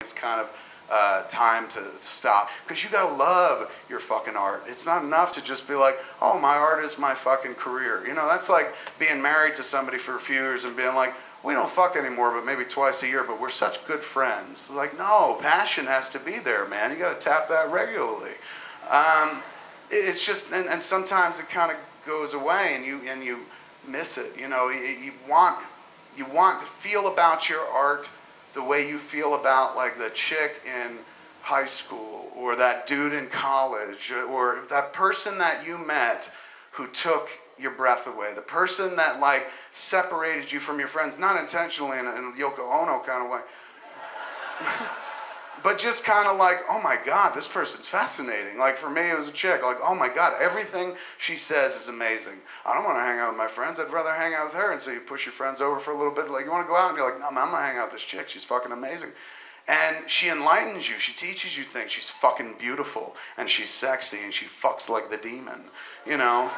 it's kind of time to stop, because you gotta love your fucking art. It's not enough to just be like, oh, my art is my fucking career. You know, that's like being married to somebody for a few years and being like, we don't fuck anymore, but maybe twice a year, but we're such good friends. Like, no, passion has to be there, man. You gotta tap that regularly. It's just, and sometimes it kind of goes away, and you miss it. You know, you want to feel about your art the way you feel about, like, the chick in high school, or that dude in college, or that person that you met who took your breath away, the person that, like, separated you from your friends, not intentionally in a Yoko Ono kind of way, but just kind of like, oh my God, this person's fascinating. Like, for me, it was a chick. Like, oh my God, everything she says is amazing. I don't want to hang out with my friends. I'd rather hang out with her. And so you push your friends over for a little bit. Like, you want to go out? And you're like, no, man, I'm going to hang out with this chick. She's fucking amazing. And she enlightens you. She teaches you things. She's fucking beautiful. And she's sexy. And she fucks like the demon. You know?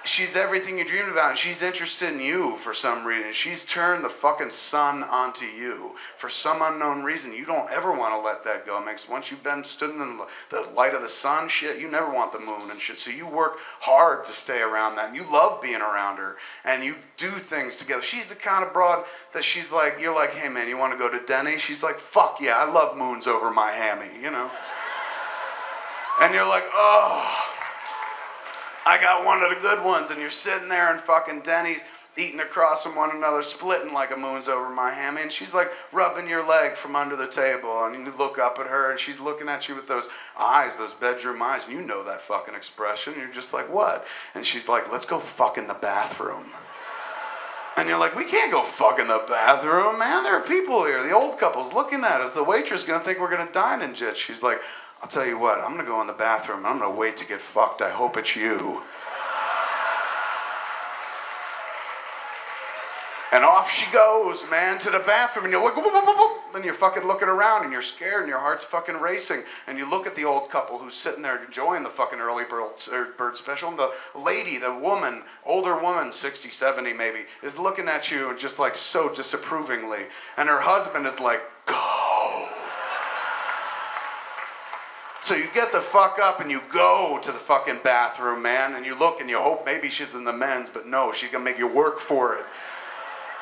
She's everything you dreamed about, and she's interested in you for some reason. She's turned the fucking sun onto you for some unknown reason. You don't ever want to let that go. Because once you've been stood in the light of the sun, shit, you never want the moon and shit. So you work hard to stay around that, and you love being around her, and you do things together. She's the kind of broad that she's like, you're like, hey man, you want to go to Denny? She's like, fuck yeah, I love moons over my hammy, you know? And you're like, oh, I got one of the good ones, and you're sitting there in fucking Denny's eating across from one another, splitting like a moon's over my hammy, and she's like rubbing your leg from under the table, and you look up at her, and she's looking at you with those eyes, those bedroom eyes, and you know that fucking expression, and you're just like, what? And she's like, let's go fuck in the bathroom. And you're like, we can't go fuck in the bathroom, man. There are people here. The old couple's looking at us. The waitress is going to think we're going to dine and shit. She's like, I'll tell you what, I'm going to go in the bathroom, and I'm going to wait to get fucked. I hope it's you. And off she goes, man, to the bathroom, and you're like, whoop, whoop, whoop, whoop, and you're fucking looking around, and you're scared, and your heart's fucking racing, and you look at the old couple who's sitting there enjoying the fucking early bird special, and the lady, the woman, older woman, 60, 70 maybe, is looking at you and just like so disapprovingly, and her husband is like, go. So you get the fuck up and you go to the fucking bathroom, man, and you look and you hope maybe she's in the men's, but no, she's gonna make you work for it.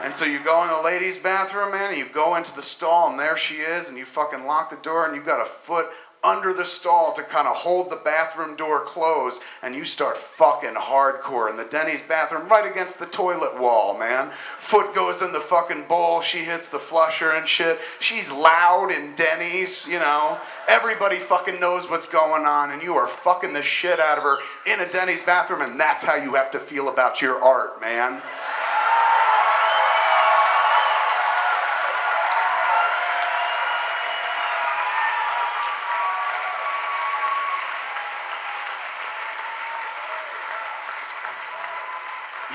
And so you go in the ladies' bathroom, man, and you go into the stall, and there she is, and you fucking lock the door, and you've got a foot under the stall to kind of hold the bathroom door closed, and you start fucking hardcore in the Denny's bathroom right against the toilet wall, man. Foot goes in the fucking bowl, she hits the flusher and shit. She's loud in Denny's, you know. Everybody fucking knows what's going on, and you are fucking the shit out of her in a Denny's bathroom, and that's how you have to feel about your art, man.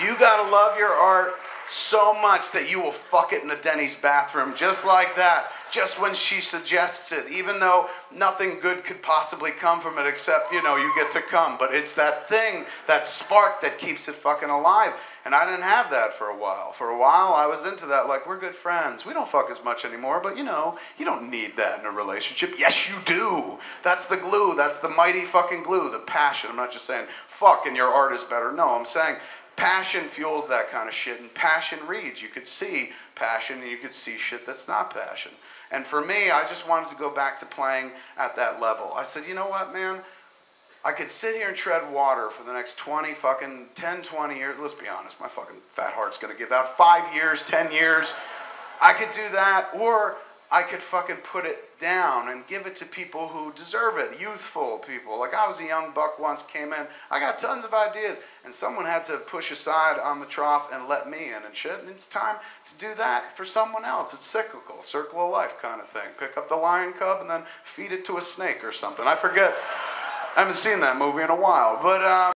You gotta love your art so much that you will fuck it in the Denny's bathroom just like that, just when she suggests it, even though nothing good could possibly come from it except, you know, you get to come. But it's that thing, that spark that keeps it fucking alive. And I didn't have that for a while. For a while, I was into that, like, we're good friends. We don't fuck as much anymore, but, you know, you don't need that in a relationship. Yes, you do. That's the glue. That's the mighty fucking glue, the passion. I'm not just saying, fuck, and your art is better. No, I'm saying passion fuels that kind of shit, and passion reads. You could see passion, and you could see shit that's not passion. And for me, I just wanted to go back to playing at that level. I said, you know what, man? I could sit here and tread water for the next 10, 20 years. Let's be honest, my fucking fat heart's gonna give out. 5 years, 10 years. I could do that, or I could fucking put it down and give it to people who deserve it, youthful people. Like, I was a young buck once, came in, I got tons of ideas, and someone had to push aside on the trough and let me in and shit, and it's time to do that for someone else. It's cyclical, circle of life kind of thing. Pick up the lion cub and then feed it to a snake or something. I forget. I haven't seen that movie in a while, but